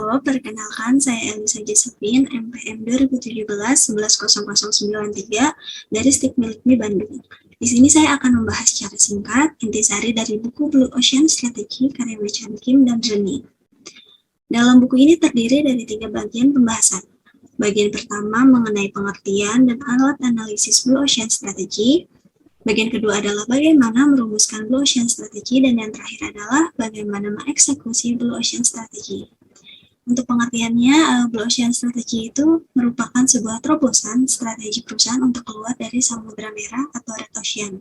Halo, perkenalkan saya Elisa Josephine, MPM 2017-110093 dari Stik Milikmi Bandung. Di sini saya akan membahas secara singkat intisari dari buku Blue Ocean Strategy karya Chan Kim dan Reni. Dalam buku ini terdiri dari 3 bagian pembahasan. Bagian pertama mengenai pengertian dan alat analisis Blue Ocean Strategy. Bagian kedua adalah bagaimana merumuskan Blue Ocean Strategy, dan yang terakhir adalah bagaimana mengeksekusi Blue Ocean Strategy. Untuk pengertiannya, Blue Ocean Strategy itu merupakan sebuah terobosan strategi perusahaan untuk keluar dari Samudra Merah atau Red Ocean.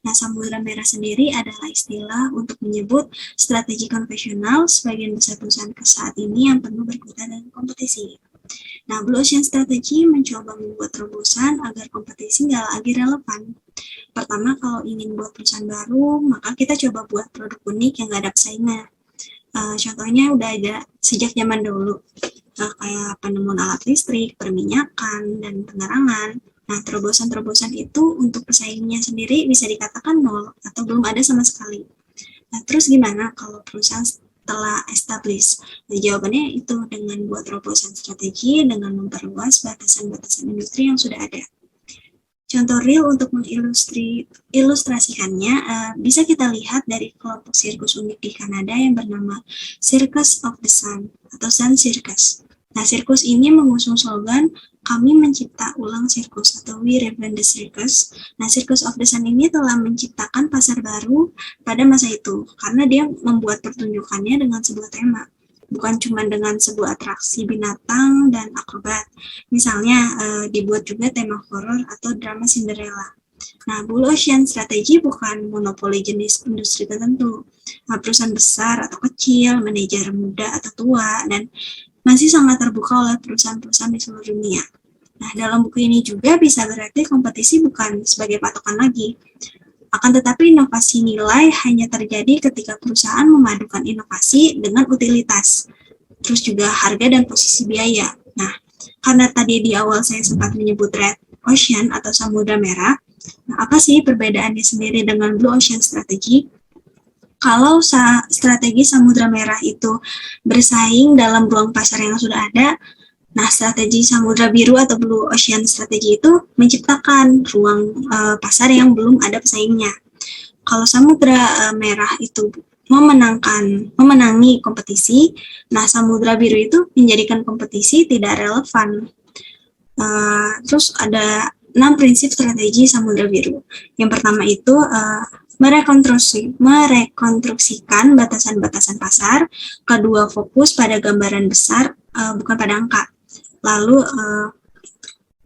Nah, Samudra Merah sendiri adalah istilah untuk menyebut strategi konvensional sebagian besar perusahaan saat ini yang penuh berkutat dengan kompetisi. Nah, Blue Ocean Strategy mencoba membuat terobosan agar kompetisi nggak lagi relevan. Pertama, kalau ingin buat perusahaan baru, maka kita coba buat produk unik yang nggak ada pesaingnya. Contohnya udah ada sejak zaman dulu, kayak penemuan alat listrik, perminyakan, dan penerangan. Nah, terobosan-terobosan itu untuk pesaingnya sendiri bisa dikatakan nol atau belum ada sama sekali. Nah, terus gimana kalau perusahaan telah establish? Nah, jawabannya itu dengan buat terobosan strategi dengan memperluas batasan-batasan industri yang sudah ada. Contoh real untuk mengilustrasikannya bisa kita lihat dari kelompok sirkus unik di Kanada yang bernama Circus of the Sun atau Sun Circus. Nah, sirkus ini mengusung slogan "Kami mencipta ulang sirkus" atau "We Reinvent the Circus". Nah, Circus of the Sun ini telah menciptakan pasar baru pada masa itu karena dia membuat pertunjukannya dengan sebuah tema, bukan cuma dengan sebuah atraksi binatang dan akrobat. Misalnya, dibuat juga tema horor atau drama Cinderella. Nah, Blue Ocean Strategy bukan monopoli jenis industri tertentu. Nah, perusahaan besar atau kecil, manajer muda atau tua, dan masih sangat terbuka oleh perusahaan-perusahaan di seluruh dunia. Nah, dalam buku ini juga bisa berarti kompetisi bukan sebagai patokan lagi. Akan tetapi inovasi nilai hanya terjadi ketika perusahaan memadukan inovasi dengan utilitas, terus juga harga dan posisi biaya. Nah, karena tadi di awal saya sempat menyebut Red Ocean atau Samudra Merah, nah apa sih perbedaannya sendiri dengan Blue Ocean Strategy? Kalau strategi Samudra Merah itu bersaing dalam ruang pasar yang sudah ada, nah, strategi Samudra Biru atau Blue Ocean Strategy itu menciptakan ruang pasar yang belum ada pesaingnya. Kalau Samudra Merah itu memenangi kompetisi, nah Samudra Biru itu menjadikan kompetisi tidak relevan. Terus ada 6 prinsip strategi Samudra Biru. Yang pertama itu merekonstruksikan batasan-batasan pasar. Kedua, fokus pada gambaran besar, bukan pada angka. Lalu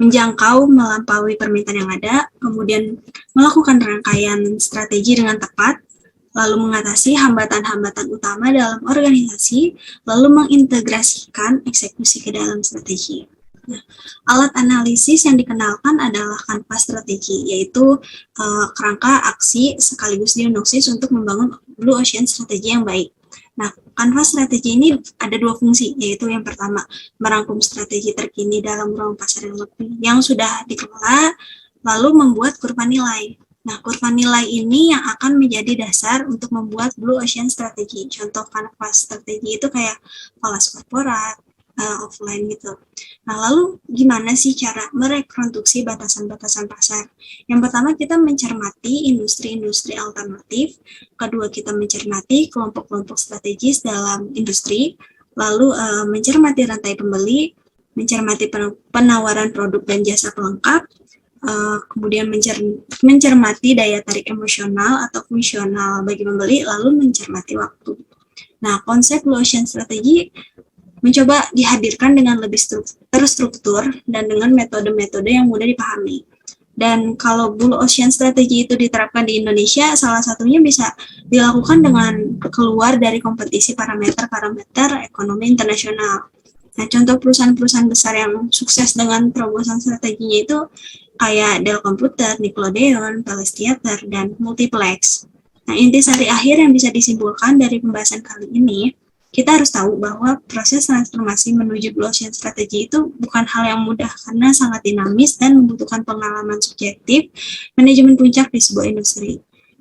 menjangkau melampaui permintaan yang ada, kemudian melakukan rangkaian strategi dengan tepat, lalu mengatasi hambatan-hambatan utama dalam organisasi, lalu mengintegrasikan eksekusi ke dalam strategi. Nah, alat analisis yang dikenalkan adalah kanvas strategi, yaitu kerangka aksi sekaligus diagnosis untuk membangun Blue Ocean strategi yang baik. Nah, kanvas strategi ini ada 2 fungsi, yaitu yang pertama, merangkum strategi terkini dalam ruang pasar yang sudah dikelola, lalu membuat kurva nilai. Nah, kurva nilai ini yang akan menjadi dasar untuk membuat Blue Ocean strategi. Contoh kanvas strategi itu kayak falas korporat, offline gitu. Nah, lalu gimana sih cara merekonstruksi batasan-batasan pasar? Yang pertama, kita mencermati industri-industri alternatif. Kedua, kita mencermati kelompok-kelompok strategis dalam industri. Lalu mencermati rantai pembeli, mencermati penawaran produk dan jasa pelengkap, kemudian mencermati daya tarik emosional atau fungsional bagi pembeli, lalu mencermati waktu. Nah, konsep Blue Ocean Strategy mencoba dihadirkan dengan lebih terstruktur dan dengan metode-metode yang mudah dipahami. Dan kalau Blue Ocean Strategy itu diterapkan di Indonesia, salah satunya bisa dilakukan dengan keluar dari kompetisi parameter ekonomi internasional. Nah, contoh perusahaan-perusahaan besar yang sukses dengan terobosan strateginya itu kayak Dell Computer, Nickelodeon, Palace Theater, dan Multiplex. Nah, intisari akhir yang bisa disimpulkan dari pembahasan kali ini, kita harus tahu bahwa proses transformasi menuju Blue Ocean Strategy itu bukan hal yang mudah karena sangat dinamis dan membutuhkan pengalaman subjektif manajemen puncak di sebuah industri.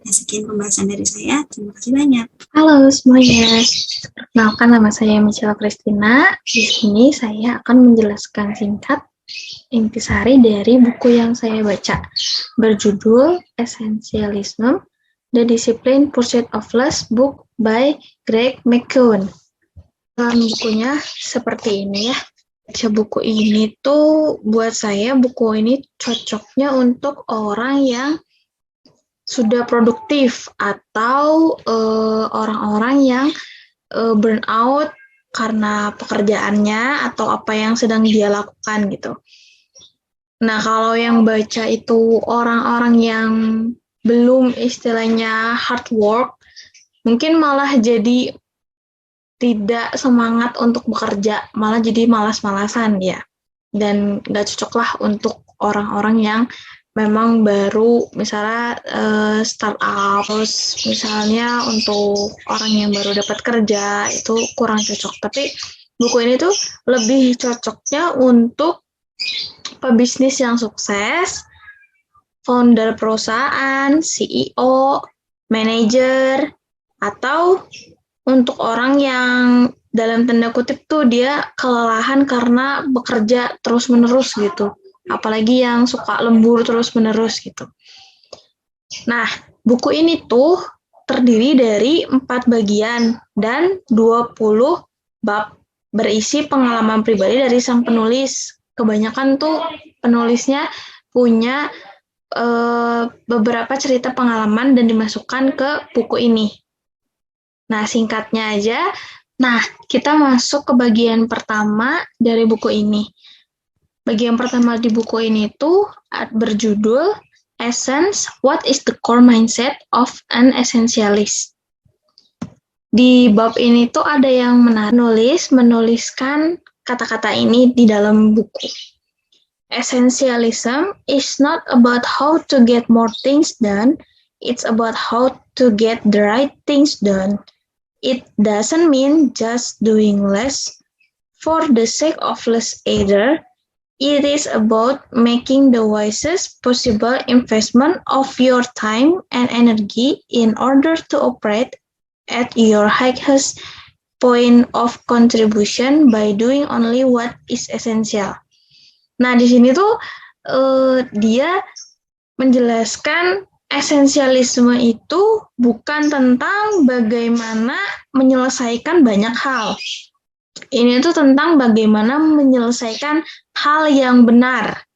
Ya, sekian pembahasan dari saya. Terima kasih banyak. Halo semuanya, perkenalkan nama saya Michelle Christina. Di sini saya akan menjelaskan singkat intisari dari buku yang saya baca, berjudul Essentialism, The Disciplined Pursuit of Less, book by Greg McKeown. Dalam bukunya seperti ini ya. Baca buku ini tuh buat saya buku ini cocoknya untuk orang yang sudah produktif atau orang-orang yang burn out karena pekerjaannya atau apa yang sedang dia lakukan gitu. Nah, kalau yang baca itu orang-orang yang belum istilahnya hard work, mungkin malah jadi tidak semangat untuk bekerja, malah jadi malas-malasan ya. Dan nggak cocok lah untuk orang-orang yang memang baru misalnya startup, terus misalnya untuk orang yang baru dapat kerja itu kurang cocok. Tapi buku ini tuh lebih cocoknya untuk pebisnis yang sukses, founder perusahaan, CEO, manajer, atau untuk orang yang dalam tanda kutip tuh dia kelelahan karena bekerja terus-menerus gitu. Apalagi yang suka lembur terus-menerus gitu. Nah, buku ini tuh terdiri dari 4 bagian dan 20 bab berisi pengalaman pribadi dari sang penulis. Kebanyakan tuh penulisnya punya beberapa cerita pengalaman dan dimasukkan ke buku ini. Nah, singkatnya aja. Nah, kita masuk ke bagian pertama dari buku ini. Bagian pertama di buku ini tuh berjudul Essence, What is the Core Mindset of an Essentialist? Di bab ini tuh ada yang menuliskan kata-kata ini di dalam buku. Essentialism is not about how to get more things done, it's about how to get the right things done. It doesn't mean just doing less for the sake of less either. It is about making the wisest possible investment of your time and energy in order to operate at your highest point of contribution by doing only what is essential. Nah, di sini tuh dia menjelaskan esensialisme itu bukan tentang bagaimana menyelesaikan banyak hal. Ini tuh tentang bagaimana menyelesaikan hal yang benar.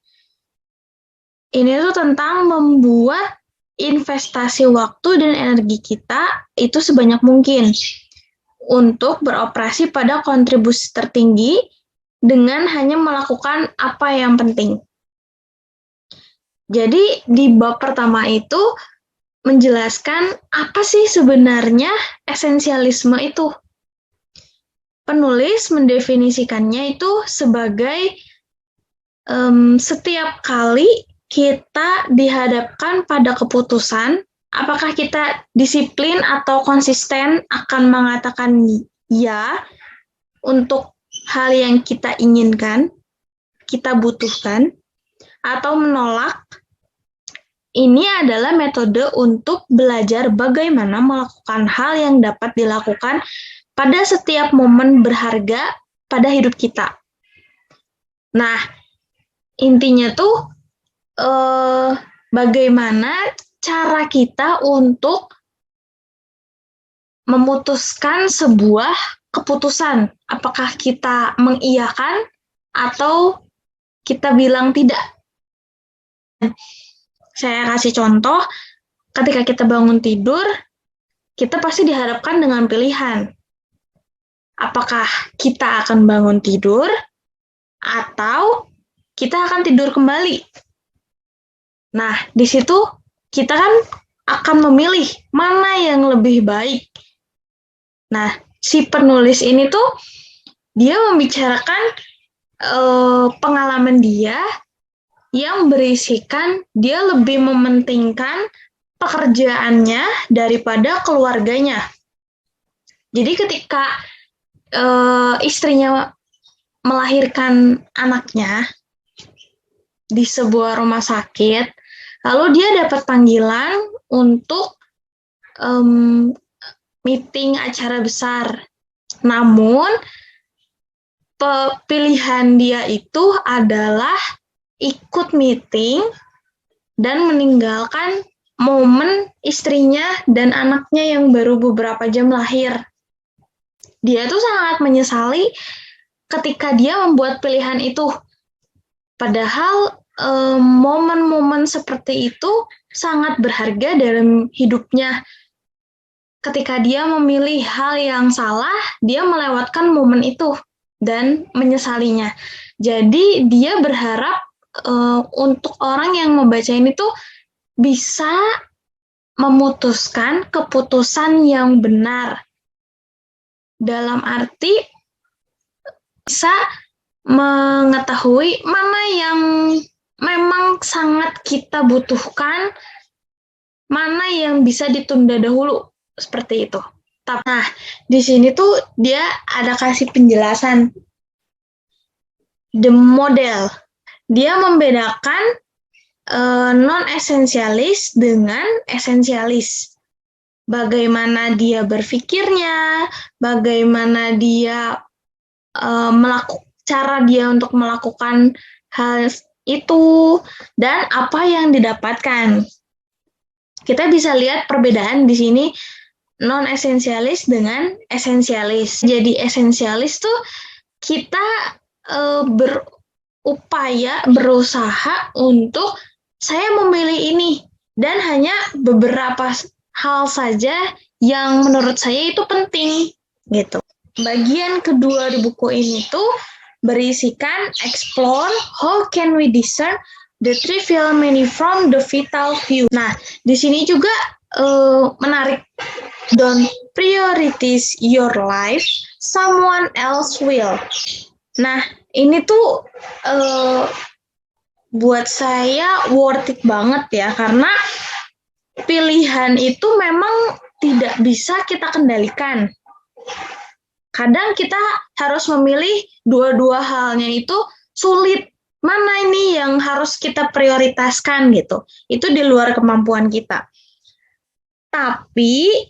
Ini tuh tentang membuat investasi waktu dan energi kita itu sebanyak mungkin untuk beroperasi pada kontribusi tertinggi dengan hanya melakukan apa yang penting. Jadi di bab pertama itu menjelaskan apa sih sebenarnya esensialisme itu. Penulis mendefinisikannya itu sebagai setiap kali kita dihadapkan pada keputusan, apakah kita disiplin atau konsisten akan mengatakan ya untuk hal yang kita inginkan, kita butuhkan, atau menolak. Ini adalah metode untuk belajar bagaimana melakukan hal yang dapat dilakukan pada setiap momen berharga pada hidup kita. Nah, intinya tuh bagaimana cara kita untuk memutuskan sebuah keputusan. Apakah kita mengiyakan atau kita bilang tidak. Saya kasih contoh, ketika kita bangun tidur, kita pasti dihadapkan dengan pilihan. Apakah kita akan bangun tidur atau kita akan tidur kembali? Nah, di situ kita kan akan memilih mana yang lebih baik. Nah, si penulis ini tuh dia membicarakan pengalaman dia yang berisikan dia lebih mementingkan pekerjaannya daripada keluarganya. Jadi ketika istrinya melahirkan anaknya di sebuah rumah sakit, lalu dia dapat panggilan untuk meeting acara besar. Namun pilihan dia itu adalah ikut meeting dan meninggalkan momen istrinya dan anaknya yang baru beberapa jam lahir. Dia tuh sangat menyesali ketika dia membuat pilihan itu. Padahal momen-momen seperti itu sangat berharga dalam hidupnya. Ketika dia memilih hal yang salah, dia melewatkan momen itu dan menyesalinya. Jadi dia berharap untuk orang yang membaca ini tuh bisa memutuskan keputusan yang benar. Dalam arti bisa mengetahui mana yang memang sangat kita butuhkan, mana yang bisa ditunda dahulu, seperti itu. Nah, di sini tuh dia ada kasih penjelasan the model. Dia membedakan non-esensialis dengan esensialis. Bagaimana dia berpikirnya, bagaimana dia cara dia untuk melakukan hal itu, dan apa yang didapatkan. Kita bisa lihat perbedaan di sini non-esensialis dengan esensialis. Jadi esensialis tuh kita berusaha untuk saya memilih ini, dan hanya beberapa hal saja yang menurut saya itu penting, gitu. Bagian kedua di buku ini tuh berisikan explore how can we discern the trivial meaning from the vital few. Nah, di sini juga menarik. Don't prioritize your life, someone else will. Nah, ini tuh buat saya worth it banget ya, karena pilihan itu memang tidak bisa kita kendalikan. Kadang kita harus memilih dua-dua halnya itu sulit. Mana ini yang harus kita prioritaskan gitu. Itu di luar kemampuan kita. Tapi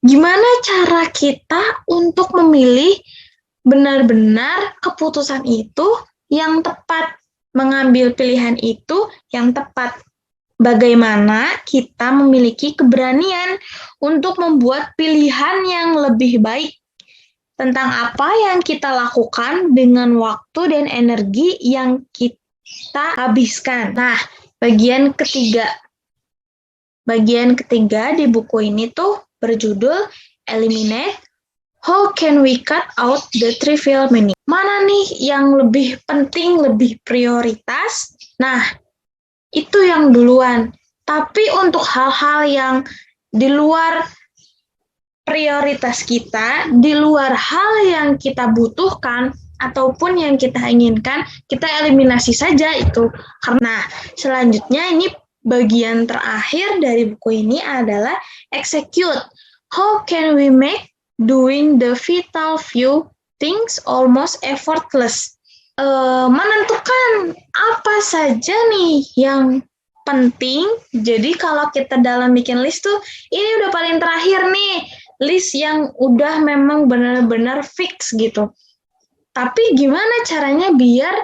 gimana cara kita untuk memilih benar-benar keputusan itu yang tepat, mengambil pilihan itu yang tepat. Bagaimana kita memiliki keberanian untuk membuat pilihan yang lebih baik tentang apa yang kita lakukan dengan waktu dan energi yang kita habiskan. Nah, bagian ketiga di buku ini tuh berjudul Eliminate How Can We Cut Out the Trivial Meaning. Mana nih yang lebih penting, lebih prioritas? Nah, itu yang duluan. Tapi untuk hal-hal yang di luar prioritas kita, di luar hal yang kita butuhkan ataupun yang kita inginkan, kita eliminasi saja itu. Karena selanjutnya ini bagian terakhir dari buku ini adalah execute. How can we make doing the vital few things almost effortless? Menentukan apa saja nih yang penting. Jadi kalau kita dalam bikin list tuh, ini udah paling terakhir nih, list yang udah memang benar-benar fix gitu. Tapi gimana caranya biar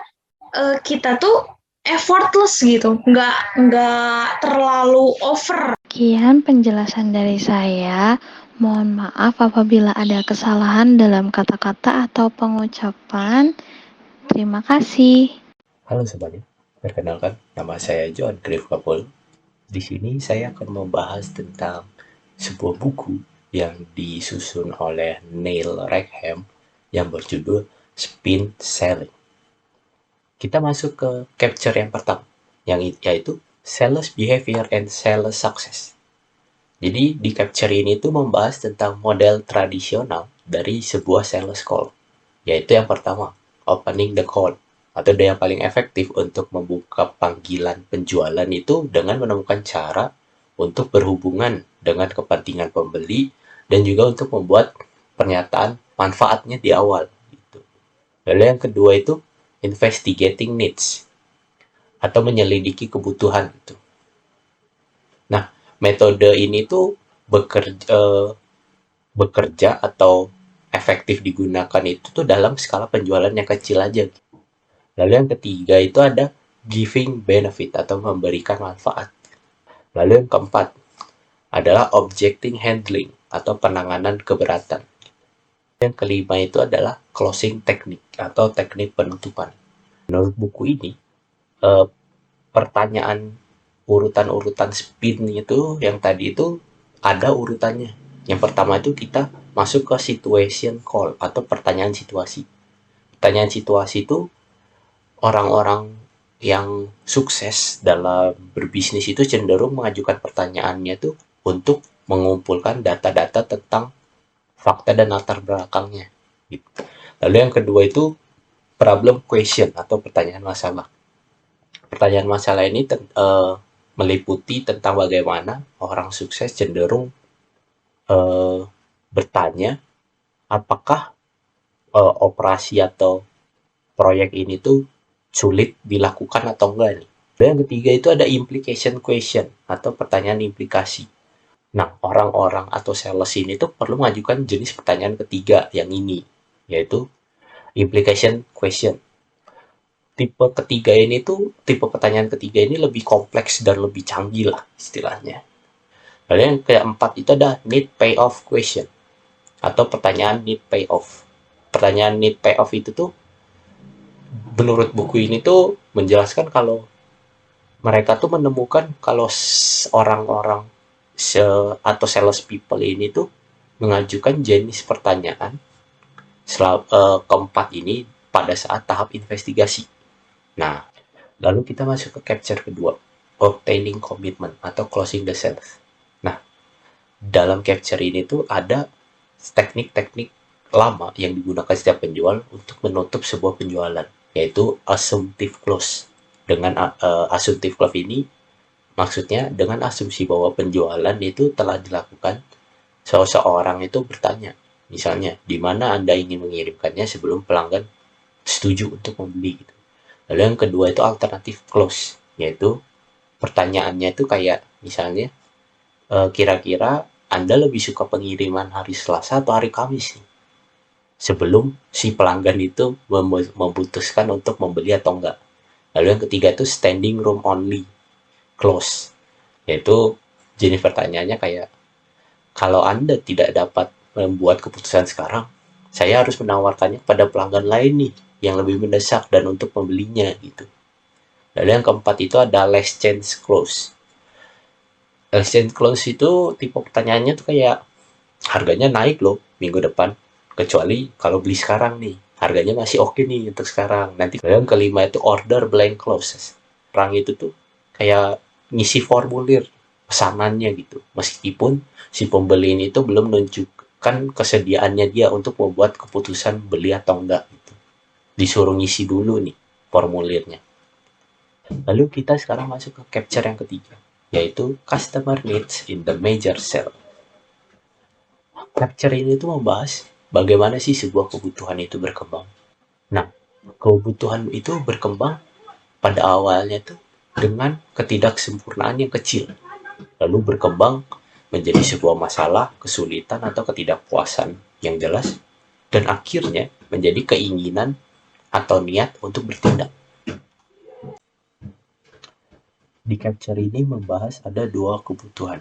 kita tuh effortless gitu, nggak terlalu over. Sekian penjelasan dari saya. Mohon maaf apabila ada kesalahan dalam kata-kata atau pengucapan. Terima kasih. Halo semuanya, perkenalkan nama saya John Griff Kapol. Di sini saya akan membahas tentang sebuah buku yang disusun oleh Neil Rackham yang berjudul Spin Selling. Kita masuk ke capture yang pertama, yaitu Sales Behavior and Sales Success. Jadi di capture ini tuh membahas tentang model tradisional dari sebuah sales call, yaitu yang pertama, opening the call, atau yang paling efektif untuk membuka panggilan penjualan itu dengan menemukan cara untuk berhubungan dengan kepentingan pembeli dan juga untuk membuat pernyataan manfaatnya di awal. Gitu. Lalu yang kedua itu investigating needs atau menyelidiki kebutuhan. Gitu. Nah, metode ini tuh bekerja atau efektif digunakan itu tuh dalam skala penjualan yang kecil aja. Lalu yang ketiga itu ada giving benefit atau memberikan manfaat. Lalu yang keempat adalah objecting handling atau penanganan keberatan. Yang kelima itu adalah closing technique atau teknik penutupan. Menurut buku ini, pertanyaan urutan-urutan spin itu yang tadi itu ada urutannya. Yang pertama itu kita masuk ke situation call atau pertanyaan situasi. Pertanyaan situasi itu orang-orang yang sukses dalam berbisnis itu cenderung mengajukan pertanyaannya tuh untuk mengumpulkan data-data tentang fakta dan latar belakangnya. Gitu. Lalu yang kedua itu problem question atau pertanyaan masalah. Pertanyaan masalah ini meliputi tentang bagaimana orang sukses cenderung bertanya apakah operasi atau proyek ini tuh sulit dilakukan atau enggak nih. Dan yang ketiga itu ada implication question atau pertanyaan implikasi. Nah, orang-orang atau sales ini tuh perlu mengajukan jenis pertanyaan ketiga yang ini, yaitu implication question. Tipe pertanyaan ketiga ini lebih kompleks dan lebih canggih lah istilahnya. Lalu yang keempat itu ada need payoff question atau pertanyaan need payoff. Pertanyaan need payoff itu tuh menurut buku ini tuh menjelaskan kalau mereka tuh menemukan kalau orang-orang atau sales people ini tuh mengajukan jenis pertanyaan keempat ini pada saat tahap investigasi. Nah, lalu kita masuk ke capture kedua, obtaining commitment atau closing the sales. Nah, dalam capture ini tuh ada teknik-teknik lama yang digunakan setiap penjual untuk menutup sebuah penjualan, yaitu assumptive close. Dengan assumptive close ini maksudnya dengan asumsi bahwa penjualan itu telah dilakukan, seseorang itu bertanya, misalnya, di mana Anda ingin mengirimkannya sebelum pelanggan setuju untuk membeli. Gitu. Lalu yang kedua itu alternative close, yaitu pertanyaannya itu kayak, misalnya, kira-kira Anda lebih suka pengiriman hari Selasa atau hari Kamis nih? Sebelum si pelanggan itu memutuskan untuk membeli atau enggak. Lalu yang ketiga itu standing room only close, yaitu jenis pertanyaannya kayak, kalau Anda tidak dapat membuat keputusan sekarang, saya harus menawarkannya pada pelanggan lain nih yang lebih mendesak dan untuk membelinya gitu. Lalu yang keempat itu ada last chance close. Last chance close itu tipe pertanyaannya tuh kayak, harganya naik loh minggu depan, kecuali kalau beli sekarang nih, harganya masih oke nih untuk sekarang. Nanti yang kelima itu order blank closes. Perang itu tuh kayak ngisi formulir pesanannya gitu, meskipun si pembeli ini tuh belum menunjukkan kesediaannya dia untuk membuat keputusan beli atau enggak gitu. Disuruh ngisi dulu nih formulirnya. Lalu kita sekarang masuk ke capture yang ketiga, yaitu customer needs in the major sale. Capture ini tuh membahas bagaimana sih sebuah kebutuhan itu berkembang. Nah, kebutuhan itu berkembang pada awalnya tuh dengan ketidaksempurnaan yang kecil, lalu berkembang menjadi sebuah masalah, kesulitan, atau ketidakpuasan yang jelas, dan akhirnya menjadi keinginan atau niat untuk bertindak. Di capture ini membahas ada dua kebutuhan,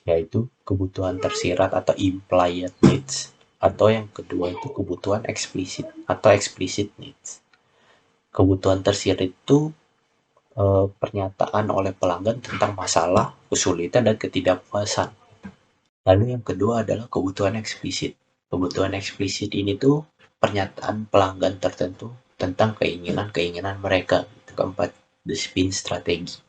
yaitu kebutuhan tersirat atau implied needs, atau yang kedua itu kebutuhan eksplisit atau explicit needs. Kebutuhan tersirat itu pernyataan oleh pelanggan tentang masalah, kesulitan, dan ketidakpuasan. Lalu yang kedua adalah kebutuhan eksplisit. Kebutuhan eksplisit ini tuh pernyataan pelanggan tertentu tentang keinginan-keinginan mereka. Keempat, the spin strategy.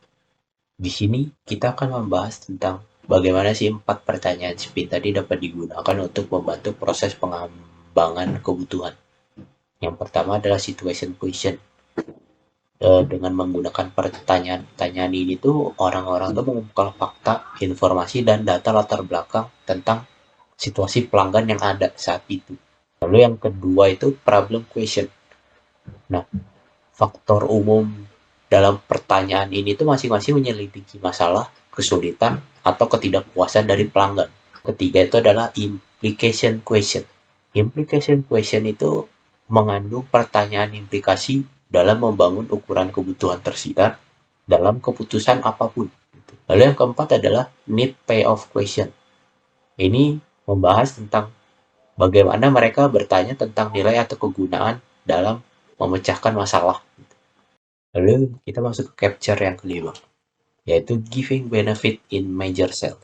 Di sini kita akan membahas tentang bagaimana sih 4 pertanyaan spin tadi dapat digunakan untuk membantu proses pengembangan kebutuhan. Yang pertama adalah situation question. Dengan menggunakan pertanyaan ini tuh orang-orang tuh mengumpulkan fakta, informasi, dan data latar belakang tentang situasi pelanggan yang ada saat itu. Lalu yang kedua itu problem question. Nah, faktor umum dalam pertanyaan ini tuh masing-masing menyelidiki masalah, kesulitan, atau ketidakpuasan dari pelanggan. Ketiga itu adalah implication question. Implication question itu mengandung pertanyaan implikasi dalam membangun ukuran kebutuhan tersiar dalam keputusan apapun. Lalu yang keempat adalah need payoff question. Ini membahas tentang bagaimana mereka bertanya tentang nilai atau kegunaan dalam memecahkan masalah. Lalu kita masuk ke capture yang kelima, yaitu giving benefit in major cell.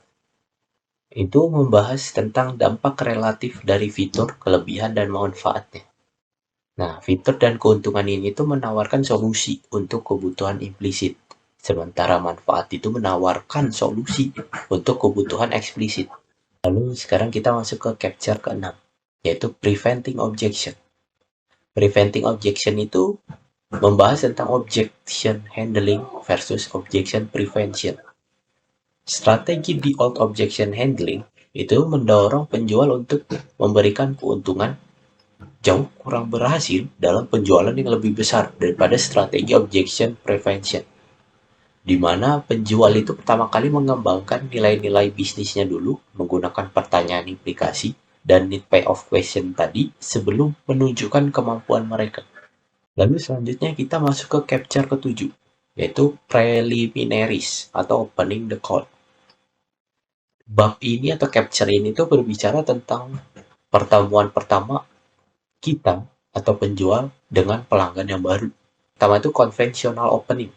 Itu membahas tentang dampak relatif dari fitur, kelebihan, dan manfaatnya. Nah, fitur dan keuntungan ini tuh menawarkan solusi untuk kebutuhan implisit, sementara manfaat itu menawarkan solusi untuk kebutuhan eksplisit. Lalu sekarang kita masuk ke capture ke-6, yaitu preventing objection. Preventing objection itu membahas tentang objection handling versus objection prevention. Strategi default objection handling itu mendorong penjual untuk memberikan keuntungan jauh kurang berhasil dalam penjualan yang lebih besar daripada strategi objection prevention, di mana penjual itu pertama kali mengembangkan nilai-nilai bisnisnya dulu menggunakan pertanyaan implikasi dan need payoff question tadi sebelum menunjukkan kemampuan mereka. Lalu selanjutnya kita masuk ke capture ke-7, yaitu preliminaries atau opening the call. Bab ini atau capture ini tuh berbicara tentang pertemuan pertama kita atau penjual dengan pelanggan yang baru. Pertama itu conventional opening.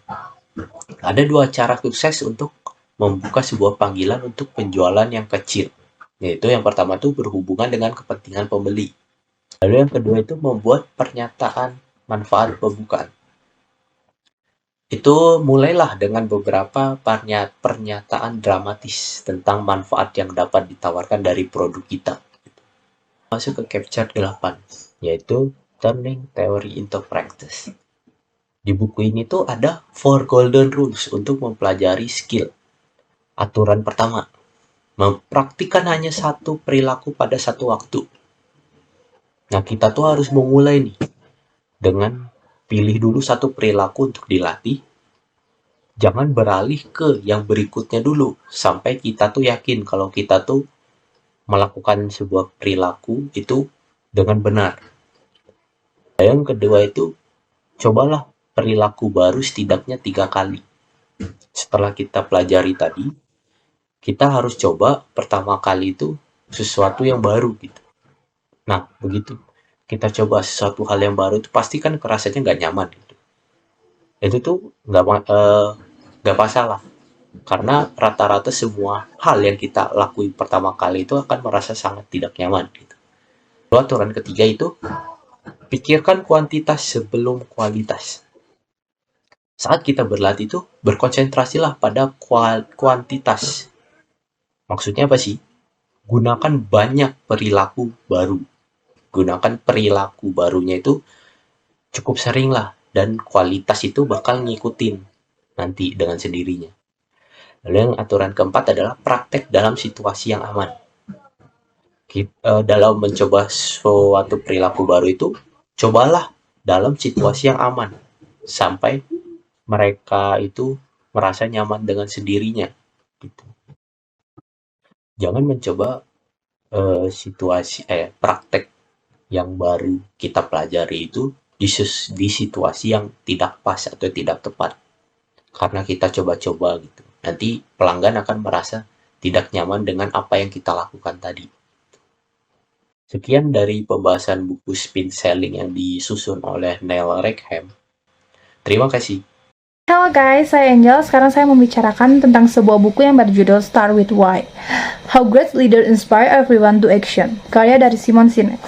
Ada dua cara sukses untuk membuka sebuah panggilan untuk penjualan yang kecil, yaitu yang pertama itu berhubungan dengan kepentingan pembeli. Lalu yang kedua itu membuat pernyataan manfaat pembukaan. Itu mulailah dengan beberapa pernyataan dramatis tentang manfaat yang dapat ditawarkan dari produk kita. Masuk ke capture 8, yaitu turning theory into practice. Di buku ini tuh ada 4 golden rules untuk mempelajari skill. Aturan pertama, mempraktikkan hanya satu perilaku pada satu waktu. Nah, kita tuh harus memulai nih dengan pilih dulu satu perilaku untuk dilatih. Jangan beralih ke yang berikutnya dulu sampai kita tuh yakin kalau kita tuh melakukan sebuah perilaku itu dengan benar. Yang kedua itu, cobalah perilaku baru setidaknya 3 kali. Setelah kita pelajari tadi, kita harus coba pertama kali itu sesuatu yang baru gitu. Nah, begitu kita coba sesuatu hal yang baru itu pasti kan rasanya nggak nyaman gitu. Itu tuh nggak masalah, karena rata-rata semua hal yang kita lakuin pertama kali itu akan merasa sangat tidak nyaman gitu. Lalu aturan ketiga itu, pikirkan kuantitas sebelum kualitas. Saat kita berlatih itu berkonsentrasilah pada kuantitas. Maksudnya apa sih? Gunakan banyak perilaku baru. Gunakan perilaku barunya itu cukup sering lah, dan kualitas itu bakal ngikutin nanti dengan sendirinya. Lalu yang aturan keempat adalah praktek dalam situasi yang aman. Dalam mencoba suatu perilaku baru itu, cobalah dalam situasi yang aman sampai mereka itu merasa nyaman dengan sendirinya gitu. Jangan mencoba praktek yang baru kita pelajari itu di situasi yang tidak pas atau tidak tepat, karena kita coba-coba gitu. Nanti pelanggan akan merasa tidak nyaman dengan apa yang kita lakukan tadi. Sekian dari pembahasan buku Spin Selling yang disusun oleh Neil Rackham. Terima kasih. Halo guys, saya Angel. Sekarang saya membicarakan tentang sebuah buku yang berjudul Start with Why. How Great Leaders Inspire Everyone to Action, karya dari Simon Sinek.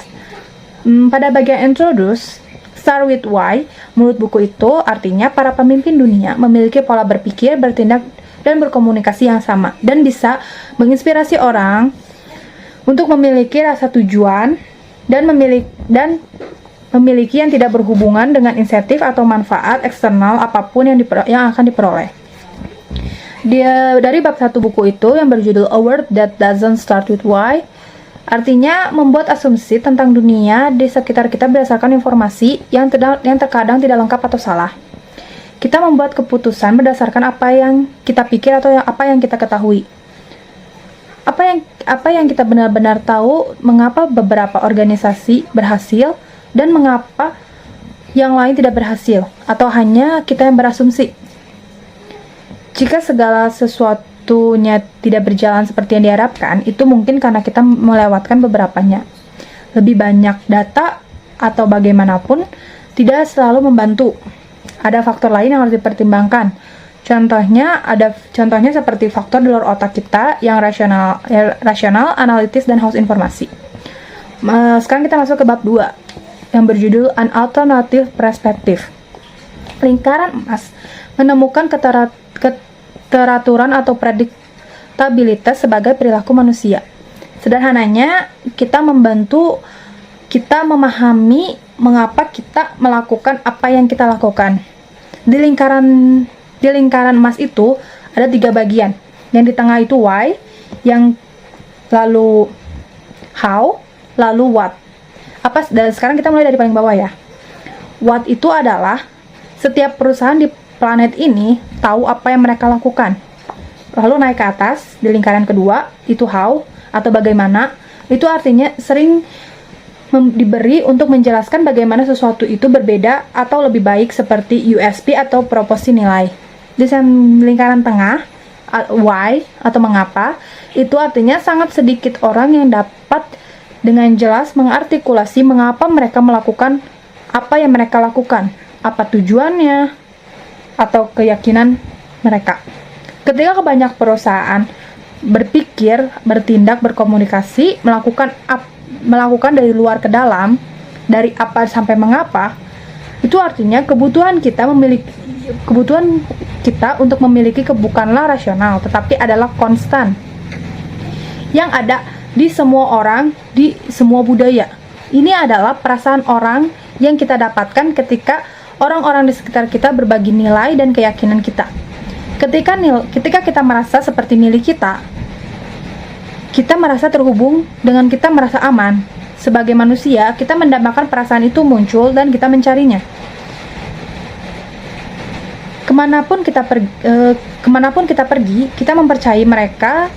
Pada bagian introduce, Start with Why, menurut buku itu artinya para pemimpin dunia memiliki pola berpikir, bertindak, dan berkomunikasi yang sama, dan bisa menginspirasi orang untuk memiliki rasa tujuan dan memiliki yang tidak berhubungan dengan insentif atau manfaat eksternal apapun yang akan diperoleh. Dari bab 1 buku itu yang berjudul A World That Doesn't Start With Why, artinya membuat asumsi tentang dunia di sekitar kita berdasarkan informasi yang terkadang tidak lengkap atau salah. Kita membuat keputusan berdasarkan apa yang kita pikir atau apa yang kita ketahui. Apa yang kita benar-benar tahu, mengapa beberapa organisasi berhasil dan mengapa yang lain tidak berhasil, atau hanya kita yang berasumsi. Jika segala sesuatunya tidak berjalan seperti yang diharapkan, itu mungkin karena kita melewatkan beberapanya. Lebih banyak data atau bagaimanapun tidak selalu membantu. Ada faktor lain yang harus dipertimbangkan. Contohnya seperti faktor di luar otak kita yang rasional, analitis, dan haus informasi. Sekarang kita masuk ke bab 2 yang berjudul An Alternative Perspective. Lingkaran emas menemukan keteraturan atau prediktabilitas sebagai perilaku manusia. Sederhananya, kita membantu kita memahami mengapa kita melakukan apa yang kita lakukan. Di lingkaran emas itu ada 3 bagian. Yang di tengah itu why, yang lalu how, lalu what. Sekarang kita mulai dari paling bawah ya. What itu adalah setiap perusahaan di planet ini tahu apa yang mereka lakukan. Lalu naik ke atas di lingkaran kedua itu how atau bagaimana. Itu artinya sering diberi untuk menjelaskan bagaimana sesuatu itu berbeda atau lebih baik, seperti USP atau proporsi nilai. Di lingkaran tengah, why atau mengapa, itu artinya sangat sedikit orang yang dapat dengan jelas mengartikulasi mengapa mereka melakukan apa yang mereka lakukan, apa tujuannya, atau keyakinan mereka. Ketika banyak perusahaan berpikir, bertindak, berkomunikasi, melakukan dari luar ke dalam, dari apa sampai mengapa, itu artinya kebutuhan kita untuk memiliki bukanlah rasional, tetapi adalah konstan yang ada di semua orang, di semua budaya. Ini adalah perasaan orang yang kita dapatkan ketika orang-orang di sekitar kita berbagi nilai dan keyakinan kita. Ketika kita merasa seperti milik kita merasa terhubung dengan, kita merasa aman. Sebagai manusia, kita mendambakan perasaan itu muncul dan kita mencarinya. Kemanapun kita pergi, kita mempercayai mereka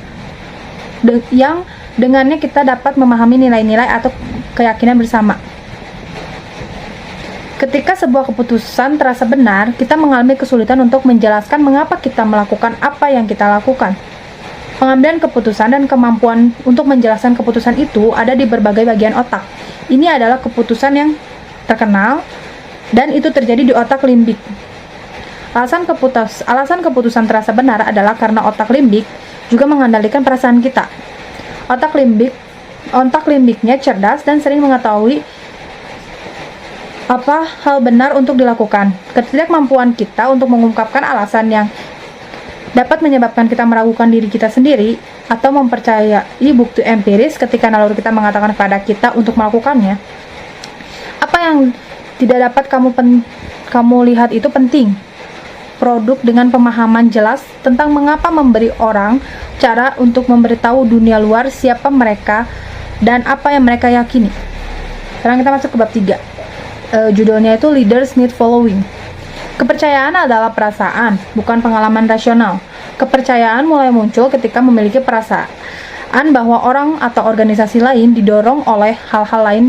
yang dengannya kita dapat memahami nilai-nilai atau keyakinan bersama. Ketika sebuah keputusan terasa benar, kita mengalami kesulitan untuk menjelaskan mengapa kita melakukan apa yang kita lakukan. Pengambilan keputusan dan kemampuan untuk menjelaskan keputusan itu ada di berbagai bagian otak. Ini adalah keputusan yang terkenal dan itu terjadi di otak limbik. Alasan keputusan terasa benar adalah karena otak limbik juga mengendalikan perasaan kita. Otak limbiknya cerdas dan sering mengetahui apa hal benar untuk dilakukan. Ketidakmampuan kita untuk mengungkapkan alasan yang dapat menyebabkan kita meragukan diri kita sendiri atau mempercayai bukti empiris ketika naluri kita mengatakan kepada kita untuk melakukannya. Apa yang tidak dapat kamu lihat itu penting. Produk dengan pemahaman jelas tentang mengapa memberi orang cara untuk memberitahu dunia luar siapa mereka dan apa yang mereka yakini. Sekarang kita masuk ke bab 3. Judulnya itu Leaders Need Following. Kepercayaan adalah perasaan, bukan pengalaman rasional. Kepercayaan mulai muncul ketika memiliki perasaan bahwa orang atau organisasi lain didorong oleh hal-hal lain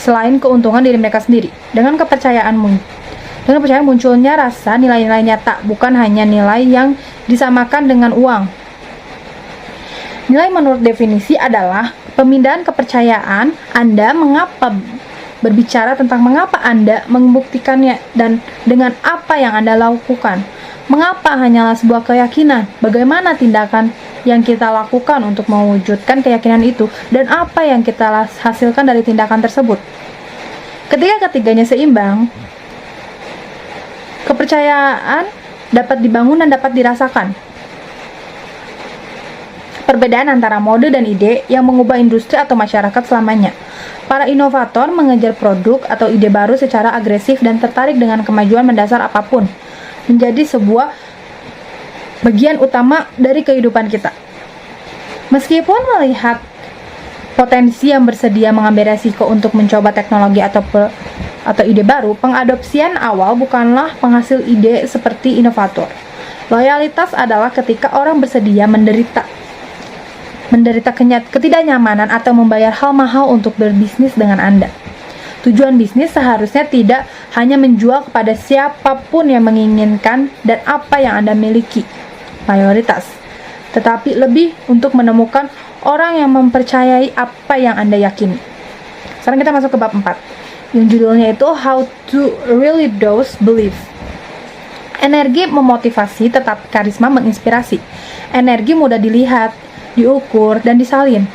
selain keuntungan diri mereka sendiri. Dengan kepercayaan munculnya rasa nilai-nilai nyata, bukan hanya nilai yang disamakan dengan uang. Nilai menurut definisi adalah pemindahan kepercayaan Anda berbicara tentang mengapa Anda membuktikannya dan dengan apa yang Anda lakukan. Mengapa hanyalah sebuah keyakinan? Bagaimana tindakan yang kita lakukan untuk mewujudkan keyakinan itu dan apa yang kita hasilkan dari tindakan tersebut? Ketika ketiganya seimbang, kepercayaan dapat dibangun dan dapat dirasakan. Perbedaan antara mode dan ide yang mengubah industri atau masyarakat selamanya. Para inovator mengejar produk atau ide baru secara agresif dan tertarik dengan kemajuan mendasar apapun, menjadi sebuah bagian utama dari kehidupan kita. Meskipun melihat potensi yang bersedia mengambil resiko untuk mencoba teknologi atau atau ide baru, pengadopsian awal bukanlah penghasil ide seperti inovator. Loyalitas adalah ketika orang bersedia menderita ketidaknyamanan atau membayar hal mahal untuk berbisnis dengan Anda. Tujuan bisnis seharusnya tidak hanya menjual kepada siapapun yang menginginkan dan apa yang Anda miliki, mayoritas, tetapi lebih untuk menemukan orang yang mempercayai apa yang Anda yakini. Sekarang kita masuk ke bab 4, yang judulnya itu How to Really Those Believe. Energi memotivasi, tetapi karisma menginspirasi. Energi mudah dilihat, diukur, dan disalin.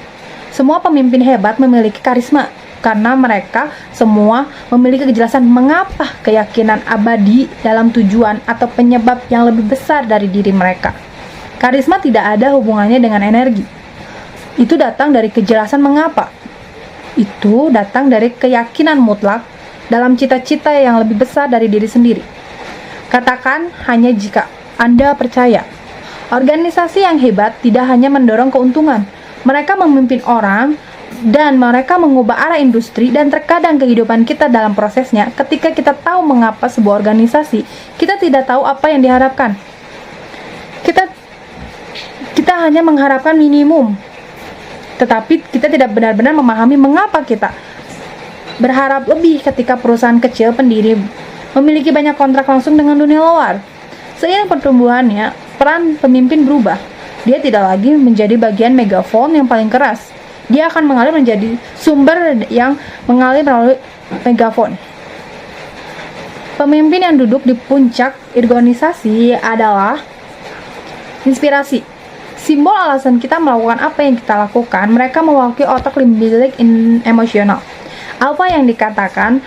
Semua pemimpin hebat memiliki karisma, karena mereka semua memiliki kejelasan mengapa keyakinan abadi dalam tujuan atau penyebab yang lebih besar dari diri mereka. Karisma tidak ada hubungannya dengan energi. Itu datang dari kejelasan mengapa. Itu datang dari keyakinan mutlak dalam cita-cita yang lebih besar dari diri sendiri. Katakan hanya jika Anda percaya. Organisasi yang hebat tidak hanya mendorong keuntungan. Mereka memimpin orang dan mereka mengubah arah industri, dan terkadang kehidupan kita dalam prosesnya. Ketika kita tahu mengapa sebuah organisasi, kita tidak tahu apa yang diharapkan. Kita hanya mengharapkan minimum, tetapi kita tidak benar-benar memahami mengapa kita berharap lebih ketika perusahaan kecil pendiri memiliki banyak kontrak langsung dengan dunia luar. Seiring pertumbuhannya, peran pemimpin berubah. Dia tidak lagi menjadi bagian megafon yang paling keras. Dia akan mengalir menjadi sumber yang mengalir melalui megafon. Pemimpin yang duduk di puncak organisasi adalah inspirasi. Simbol alasan kita melakukan apa yang kita lakukan. Mereka mewakili otak limbic emosional. Apa yang dikatakan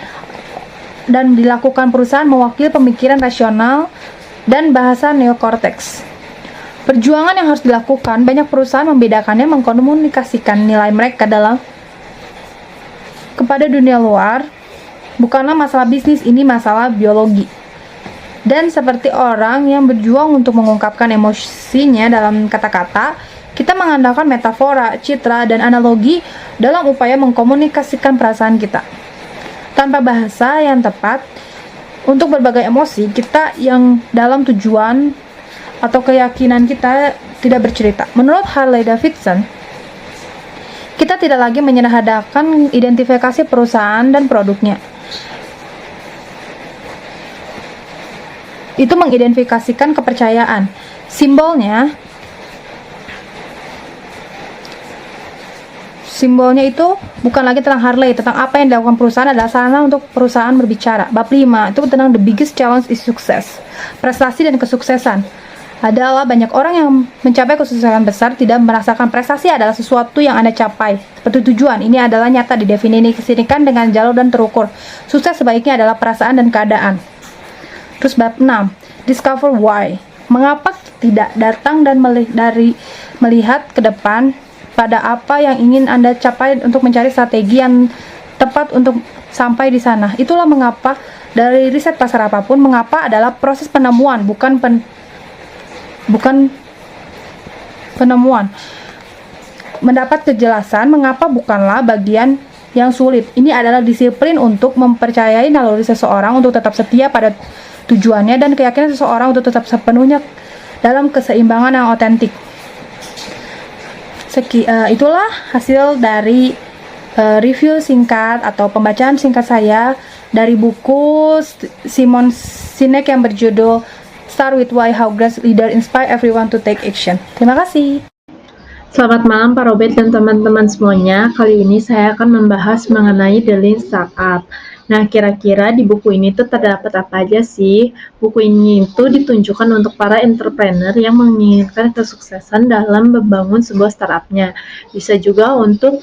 dan dilakukan perusahaan mewakili pemikiran rasional dan bahasa neokorteks. Perjuangan yang harus dilakukan, banyak perusahaan membedakannya mengkomunikasikan nilai mereka kepada dunia luar. Bukanlah masalah bisnis, ini masalah biologi. Dan seperti orang yang berjuang untuk mengungkapkan emosinya dalam kata-kata, kita mengandalkan metafora, citra, dan analogi dalam upaya mengkomunikasikan perasaan kita. Tanpa bahasa yang tepat untuk berbagai emosi kita yang dalam tujuan atau keyakinan kita tidak bercerita. Menurut Harley Davidson, kita tidak lagi menyederhanakan identifikasi perusahaan dan produknya. Itu mengidentifikasikan kepercayaan. Simbolnya itu bukan lagi tentang Harley, tentang apa yang dilakukan perusahaan adalah sarana untuk perusahaan berbicara. Bab 5 itu tentang the biggest challenge is success. Prestasi dan kesuksesan adalah banyak orang yang mencapai kesuksesan besar tidak merasakan prestasi adalah sesuatu yang Anda capai. Seperti tujuan, ini adalah nyata didefinisikan dengan jalur dan terukur. Sukses sebaiknya adalah perasaan dan keadaan. Terus bab 6, discover why. Mengapa tidak datang dan melihat ke depan pada apa yang ingin Anda capai untuk mencari strategi yang tepat untuk sampai di sana. Itulah mengapa dari riset pasar apapun, mengapa adalah proses penemuan, bukan penemuan. Mendapat kejelasan mengapa bukanlah bagian yang sulit. Ini adalah disiplin untuk mempercayai naluri seseorang untuk tetap setia pada tujuannya dan keyakinan seseorang untuk tetap sepenuhnya dalam keseimbangan yang otentik. Itulah hasil dari review singkat atau pembacaan singkat saya dari buku Simon Sinek yang berjudul Start with Why, How Great Leaders Inspire Everyone to Take Action. Terima kasih. Selamat malam Pak Robert dan teman-teman semuanya. Kali ini saya akan membahas mengenai The Lean Startup. Nah, kira-kira di buku ini tuh terdapat apa aja sih? Buku ini itu ditunjukkan untuk para entrepreneur yang menginginkan kesuksesan dalam membangun sebuah startupnya. Bisa juga untuk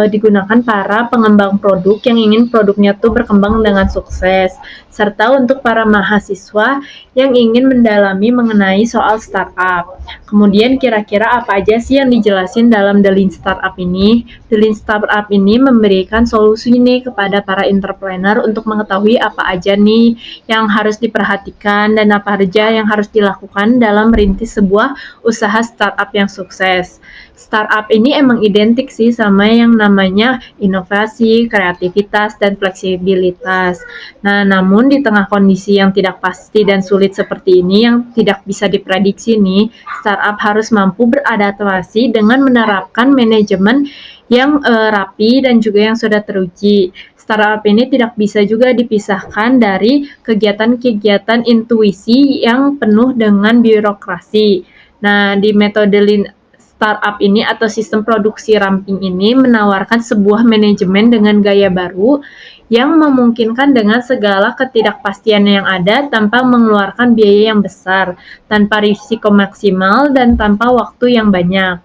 digunakan para pengembang produk yang ingin produknya tuh berkembang dengan sukses, serta untuk para mahasiswa yang ingin mendalami mengenai soal startup. Kemudian kira-kira apa aja sih yang dijelasin dalam The Lean Startup ini? The Lean Startup ini memberikan solusi nih kepada para entrepreneur untuk mengetahui apa aja nih yang harus diperhatikan dan apa aja yang harus dilakukan dalam merintis sebuah usaha startup yang sukses. startup ini emang identik sih sama yang namanya inovasi, kreativitas, dan fleksibilitas. Nah, namun di tengah kondisi yang tidak pasti dan sulit seperti ini yang tidak bisa diprediksi nih, startup harus mampu beradaptasi dengan menerapkan manajemen yang rapi dan juga yang sudah teruji. Startup ini tidak bisa juga dipisahkan dari kegiatan-kegiatan intuisi yang penuh dengan birokrasi. Nah, di metode Lean Startup ini atau sistem produksi ramping ini menawarkan sebuah manajemen dengan gaya baru yang memungkinkan dengan segala ketidakpastian yang ada tanpa mengeluarkan biaya yang besar, tanpa risiko maksimal, dan tanpa waktu yang banyak.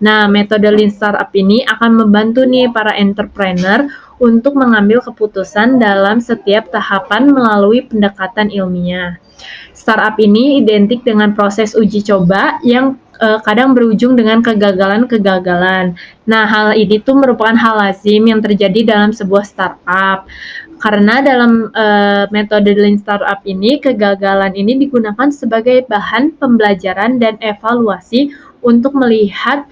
Nah, metode Lean Startup ini akan membantu nih para entrepreneur untuk mengambil keputusan dalam setiap tahapan melalui pendekatan ilmiah. Startup ini identik dengan proses uji coba yang kadang berujung dengan kegagalan-kegagalan. Nah, hal ini tuh merupakan hal lazim yang terjadi dalam sebuah startup. Karena dalam metode Lean Startup ini, kegagalan ini digunakan sebagai bahan pembelajaran dan evaluasi untuk melihat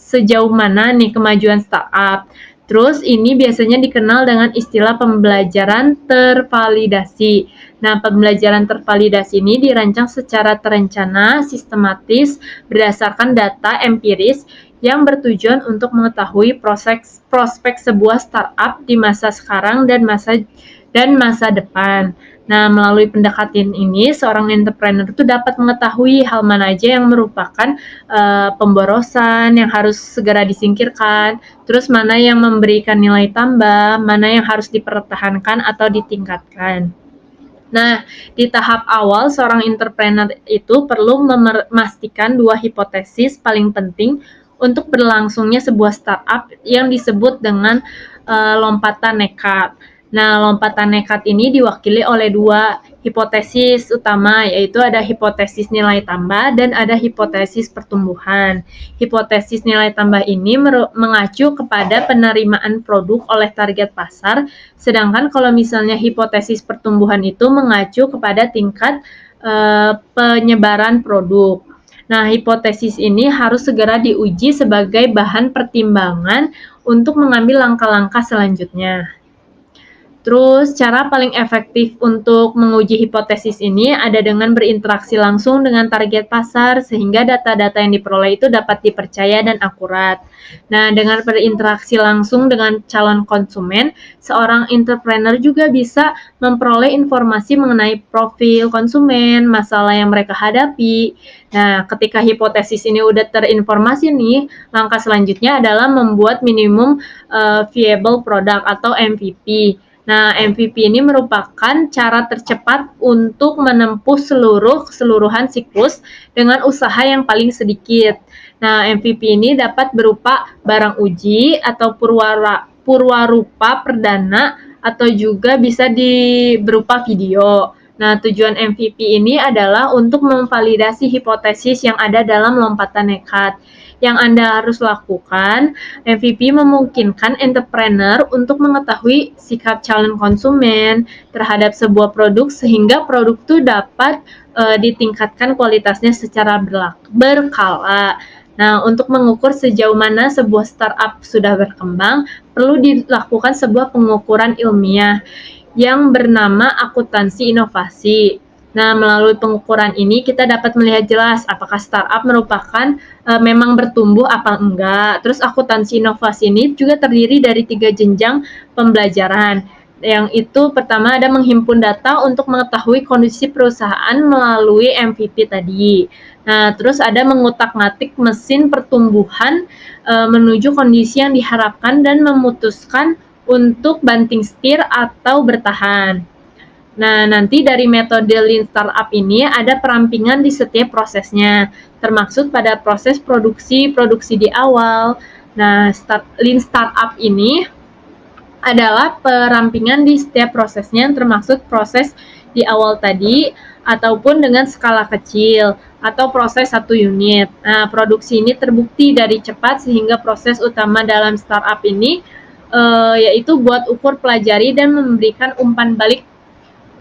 sejauh mana nih kemajuan startup. Terus ini biasanya dikenal dengan istilah pembelajaran tervalidasi. Nah, pembelajaran tervalidasi ini dirancang secara terencana, sistematis, berdasarkan data empiris yang bertujuan untuk mengetahui prospek sebuah startup di masa sekarang dan masa depan. Nah, melalui pendekatan ini, seorang entrepreneur itu dapat mengetahui hal mana aja yang merupakan pemborosan yang harus segera disingkirkan, terus mana yang memberikan nilai tambah, mana yang harus dipertahankan atau ditingkatkan. Nah, di tahap awal, seorang entrepreneur itu perlu memastikan dua hipotesis paling penting untuk berlangsungnya sebuah startup yang disebut dengan lompatan nekat. Nah, lompatan nekat ini diwakili oleh dua hipotesis utama, yaitu ada hipotesis nilai tambah dan ada hipotesis pertumbuhan. Hipotesis nilai tambah ini mengacu kepada penerimaan produk oleh target pasar, sedangkan kalau misalnya hipotesis pertumbuhan itu mengacu kepada tingkat penyebaran produk. Nah, hipotesis ini harus segera diuji sebagai bahan pertimbangan untuk mengambil langkah-langkah selanjutnya. Terus, cara paling efektif untuk menguji hipotesis ini ada dengan berinteraksi langsung dengan target pasar, sehingga data-data yang diperoleh itu dapat dipercaya dan akurat. Nah, dengan berinteraksi langsung dengan calon konsumen, seorang entrepreneur juga bisa memperoleh informasi mengenai profil konsumen, masalah yang mereka hadapi. Nah, ketika hipotesis ini udah terinformasi nih, langkah selanjutnya adalah membuat minimum viable product atau MVP. Nah, MVP ini merupakan cara tercepat untuk menempuh keseluruhan siklus dengan usaha yang paling sedikit. Nah, MVP ini dapat berupa barang uji atau purwarupa perdana atau juga bisa berupa video. Nah, tujuan MVP ini adalah untuk memvalidasi hipotesis yang ada dalam lompatan nekat. Yang Anda harus lakukan, MVP memungkinkan entrepreneur untuk mengetahui sikap calon konsumen terhadap sebuah produk sehingga produk itu dapat ditingkatkan kualitasnya secara berkala. Nah, untuk mengukur sejauh mana sebuah startup sudah berkembang, perlu dilakukan sebuah pengukuran ilmiah yang bernama akuntansi inovasi. Nah, melalui pengukuran ini kita dapat melihat jelas apakah startup merupakan memang bertumbuh apa enggak. Terus akuntansi inovasi ini juga terdiri dari 3 jenjang pembelajaran. Yang itu pertama ada menghimpun data untuk mengetahui kondisi perusahaan melalui MVP tadi. Nah, terus ada mengutak-ngatik mesin pertumbuhan menuju kondisi yang diharapkan dan memutuskan untuk banting setir atau bertahan. Nah, nanti dari metode Lean Startup ini ada perampingan di setiap prosesnya, termaksud pada proses produksi di awal. Nah, Lean Startup ini adalah perampingan di setiap prosesnya, termaksud proses di awal tadi, ataupun dengan skala kecil, atau proses 1 unit. Nah, produksi ini terbukti dari cepat sehingga proses utama dalam startup ini yaitu buat ukur, pelajari, dan memberikan umpan balik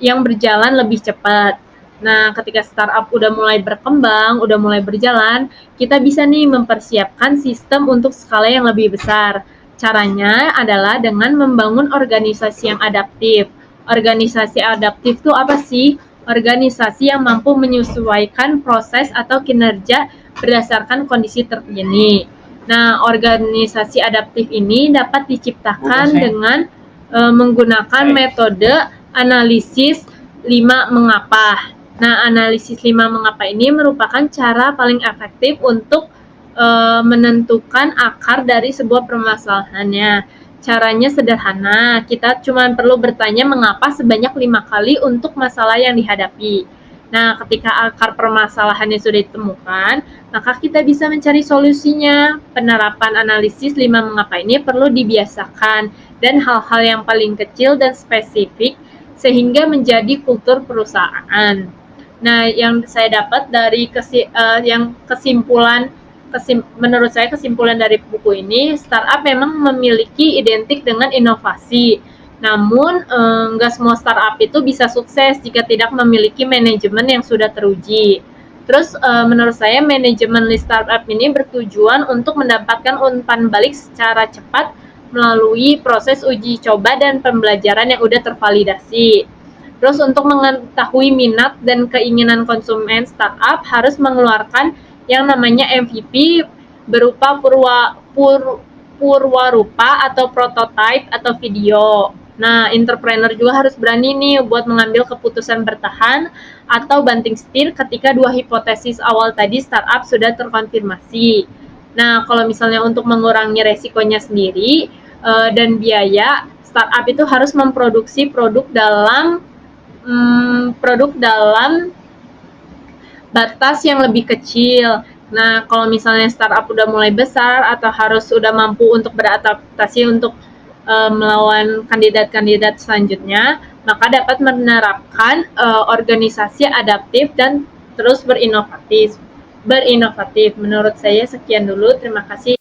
yang berjalan lebih cepat. Nah, ketika startup udah mulai berkembang, udah mulai berjalan, kita bisa nih mempersiapkan sistem untuk skala yang lebih besar. Caranya adalah dengan membangun organisasi yang adaptif. Organisasi adaptif itu apa sih? Organisasi yang mampu menyesuaikan proses atau kinerja berdasarkan kondisi terkini. Nah, organisasi adaptif ini dapat diciptakan dengan menggunakan metode analisis 5 mengapa. Nah, analisis 5 mengapa ini merupakan cara paling efektif untuk menentukan akar dari sebuah permasalahannya. Caranya sederhana, kita cuma perlu bertanya mengapa sebanyak 5 kali untuk masalah yang dihadapi. Nah, ketika akar permasalahannya sudah ditemukan, maka kita bisa mencari solusinya. Penerapan analisis 5 mengapa ini perlu dibiasakan, dan hal-hal yang paling kecil dan spesifik sehingga menjadi kultur perusahaan. Nah, yang saya dapat dari menurut saya kesimpulan dari buku ini, startup memang memiliki identik dengan inovasi. Namun, nggak semua startup itu bisa sukses jika tidak memiliki manajemen yang sudah teruji. Terus, menurut saya manajemen startup ini bertujuan untuk mendapatkan umpan balik secara cepat melalui proses uji coba dan pembelajaran yang udah tervalidasi. Terus untuk mengetahui minat dan keinginan konsumen startup harus mengeluarkan yang namanya MVP berupa purwarupa atau prototype atau video. Nah, entrepreneur juga harus berani nih buat mengambil keputusan bertahan atau banting setir ketika dua hipotesis awal tadi startup sudah terkonfirmasi. Nah, kalau misalnya untuk mengurangi resikonya sendiri dan biaya, startup itu harus memproduksi produk dalam batas yang lebih kecil. Nah, kalau misalnya startup udah mulai besar atau harus sudah mampu untuk beradaptasi untuk melawan kandidat-kandidat selanjutnya, maka dapat menerapkan organisasi adaptif dan terus berinovatif. Menurut saya sekian dulu. Terima kasih.